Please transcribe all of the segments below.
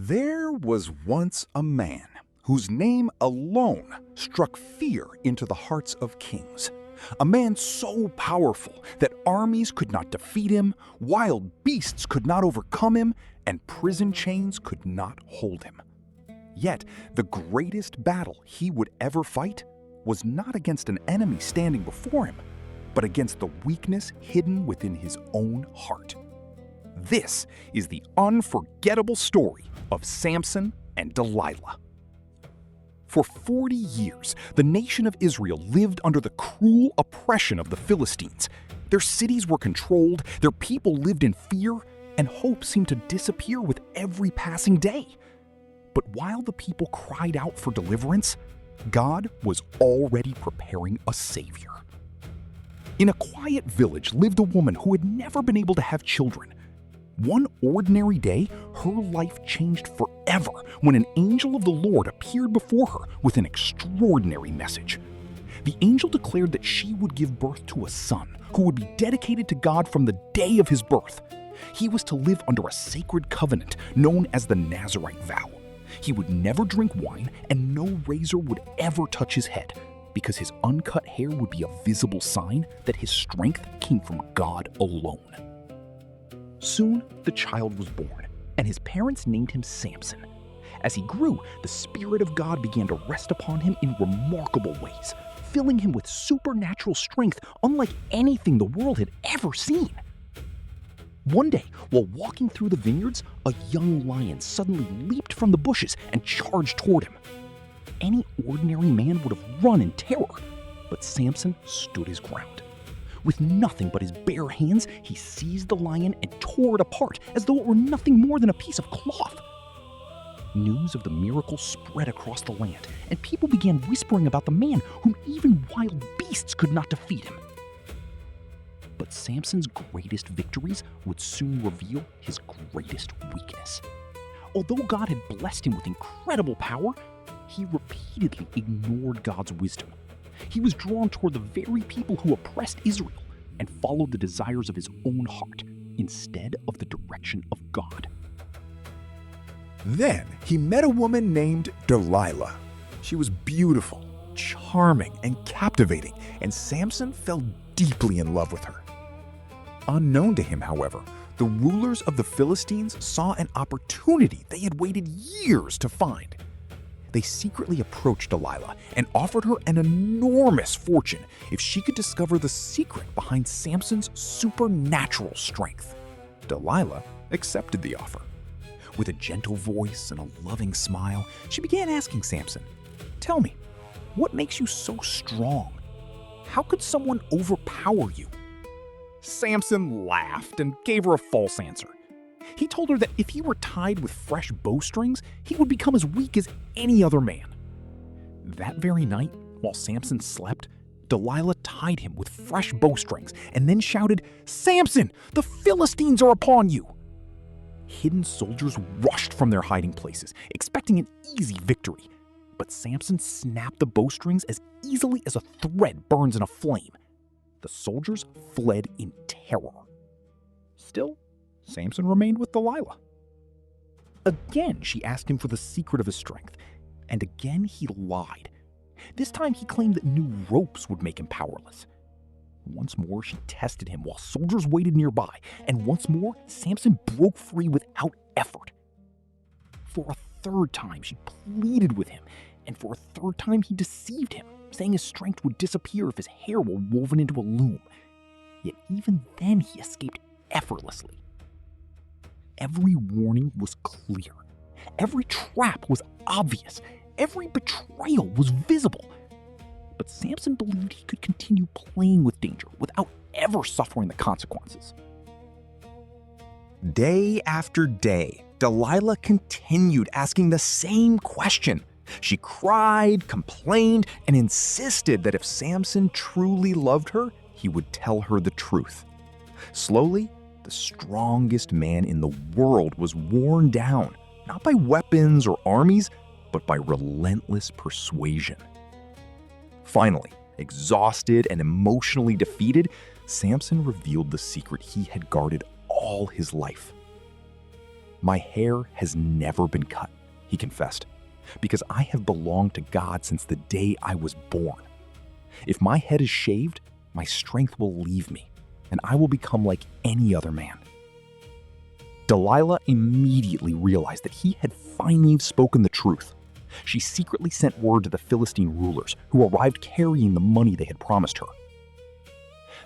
There was once a man whose name alone struck fear into the hearts of kings. A man so powerful that armies could not defeat him, wild beasts could not overcome him, and prison chains could not hold him. Yet, the greatest battle he would ever fight was not against an enemy standing before him, but against the weakness hidden within his own heart. This is the unforgettable story of Samson and Delilah. For 40 years, the nation of Israel lived under the cruel oppression of the Philistines. Their cities were controlled, their people lived in fear, and hope seemed to disappear with every passing day. But while the people cried out for deliverance, God was already preparing a savior. In a quiet village lived a woman who had never been able to have children. One ordinary day, her life changed forever when an angel of the Lord appeared before her with an extraordinary message. The angel declared that she would give birth to a son who would be dedicated to God from the day of his birth. He was to live under a sacred covenant known as the Nazarite vow. He would never drink wine, and no razor would ever touch his head, because his uncut hair would be a visible sign that his strength came from God alone. Soon, the child was born, and his parents named him Samson. As he grew, the Spirit of God began to rest upon him in remarkable ways, filling him with supernatural strength unlike anything the world had ever seen. One day, while walking through the vineyards, a young lion suddenly leaped from the bushes and charged toward him. Any ordinary man would have run in terror, but Samson stood his ground. With nothing but his bare hands, he seized the lion and tore it apart as though it were nothing more than a piece of cloth. News of the miracle spread across the land, and people began whispering about the man whom even wild beasts could not defeat him. But Samson's greatest victories would soon reveal his greatest weakness. Although God had blessed him with incredible power, he repeatedly ignored God's wisdom. He was drawn toward the very people who oppressed Israel and followed the desires of his own heart instead of the direction of God. Then he met a woman named Delilah. She was beautiful, charming, and captivating, and Samson fell deeply in love with her. Unknown to him, however, the rulers of the Philistines saw an opportunity they had waited years to find. They secretly approached Delilah and offered her an enormous fortune if she could discover the secret behind Samson's supernatural strength. Delilah accepted the offer. With a gentle voice and a loving smile, she began asking Samson, "Tell me, what makes you so strong? How could someone overpower you?" Samson laughed and gave her a false answer. He told her that if he were tied with fresh bowstrings, he would become as weak as any other man. That very night, while Samson slept, Delilah tied him with fresh bowstrings and then shouted, "Samson, the Philistines are upon you!" Hidden soldiers rushed from their hiding places, expecting an easy victory. But Samson snapped the bowstrings as easily as a thread burns in a flame. The soldiers fled in terror. Still, Samson remained with Delilah. Again, she asked him for the secret of his strength, and again he lied. This time he claimed that new ropes would make him powerless. Once more, she tested him while soldiers waited nearby, and once more, Samson broke free without effort. For a third time, she pleaded with him, and for a third time, he deceived him, saying his strength would disappear if his hair were woven into a loom. Yet even then, he escaped effortlessly. Every warning was clear. Every trap was obvious. Every betrayal was visible. But Samson believed he could continue playing with danger without ever suffering the consequences. Day after day, Delilah continued asking the same question. She cried, complained, and insisted that if Samson truly loved her, he would tell her the truth. Slowly, the strongest man in the world was worn down, not by weapons or armies, but by relentless persuasion. Finally, exhausted and emotionally defeated, Samson revealed the secret he had guarded all his life. "My hair has never been cut," he confessed, "because I have belonged to God since the day I was born. If my head is shaved, my strength will leave me, and I will become like any other man." Delilah immediately realized that he had finally spoken the truth. She secretly sent word to the Philistine rulers, who arrived carrying the money they had promised her.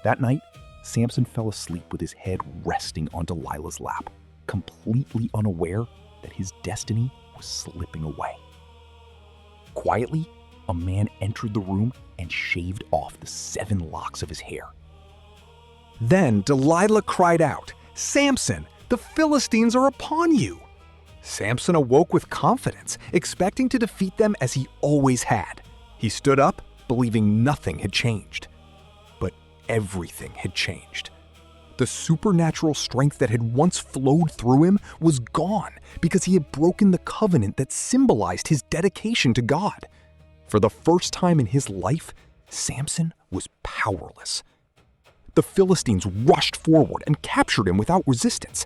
That night, Samson fell asleep with his head resting on Delilah's lap, completely unaware that his destiny was slipping away. Quietly, a man entered the room and shaved off the 7 locks of his hair. Then Delilah cried out, "Samson, the Philistines are upon you!" Samson awoke with confidence, expecting to defeat them as he always had. He stood up, believing nothing had changed. But everything had changed. The supernatural strength that had once flowed through him was gone because he had broken the covenant that symbolized his dedication to God. For the first time in his life, Samson was powerless. The Philistines rushed forward and captured him without resistance.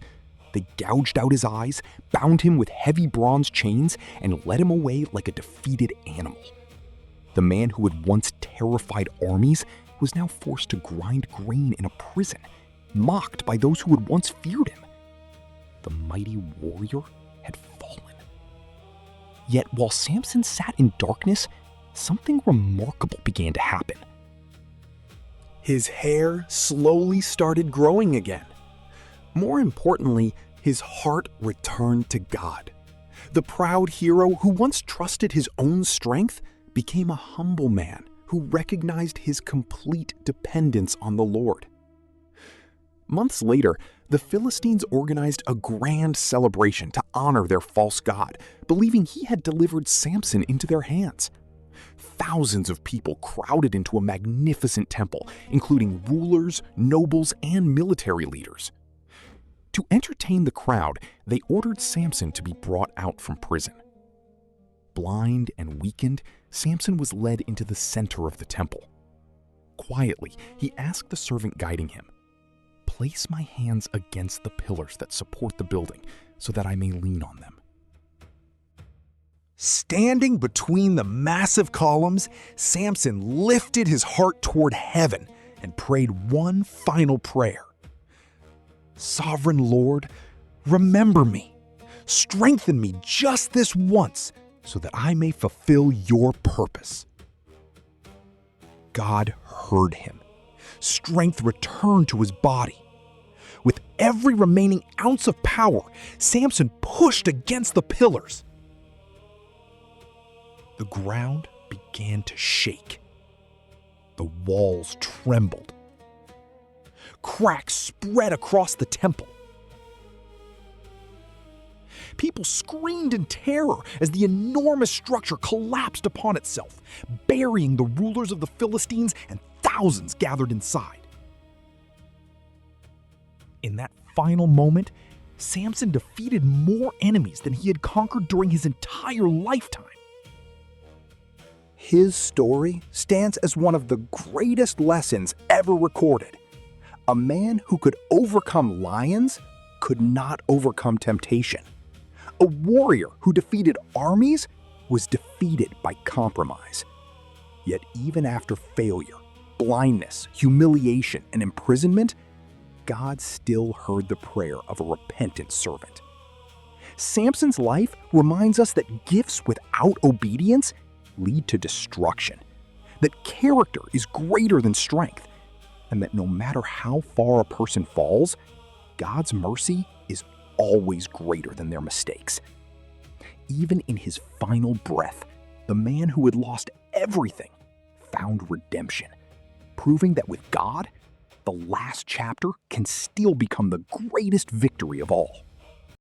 They gouged out his eyes, bound him with heavy bronze chains, and led him away like a defeated animal. The man who had once terrified armies was now forced to grind grain in a prison, mocked by those who had once feared him. The mighty warrior had fallen. Yet while Samson sat in darkness, something remarkable began to happen. His hair slowly started growing again. More importantly, his heart returned to God. The proud hero who once trusted his own strength became a humble man who recognized his complete dependence on the Lord. Months later, the Philistines organized a grand celebration to honor their false god, believing he had delivered Samson into their hands. Thousands of people crowded into a magnificent temple, including rulers, nobles, and military leaders. To entertain the crowd, they ordered Samson to be brought out from prison. Blind and weakened, Samson was led into the center of the temple. Quietly, he asked the servant guiding him, "Place my hands against the pillars that support the building so that I may lean on them." Standing between the massive columns, Samson lifted his heart toward heaven and prayed one final prayer. "Sovereign Lord, remember me. Strengthen me just this once so that I may fulfill your purpose." God heard him. Strength returned to his body. With every remaining ounce of power, Samson pushed against the pillars. The ground began to shake. The walls trembled. Cracks spread across the temple. People screamed in terror as the enormous structure collapsed upon itself, burying the rulers of the Philistines, and thousands gathered inside. In that final moment, Samson defeated more enemies than he had conquered during his entire lifetime. His story stands as one of the greatest lessons ever recorded. A man who could overcome lions could not overcome temptation. A warrior who defeated armies was defeated by compromise. Yet even after failure, blindness, humiliation, and imprisonment, God still heard the prayer of a repentant servant. Samson's life reminds us that gifts without obedience lead to destruction, that character is greater than strength, and that no matter how far a person falls, God's mercy is always greater than their mistakes. Even in his final breath, the man who had lost everything found redemption, proving that with God, the last chapter can still become the greatest victory of all.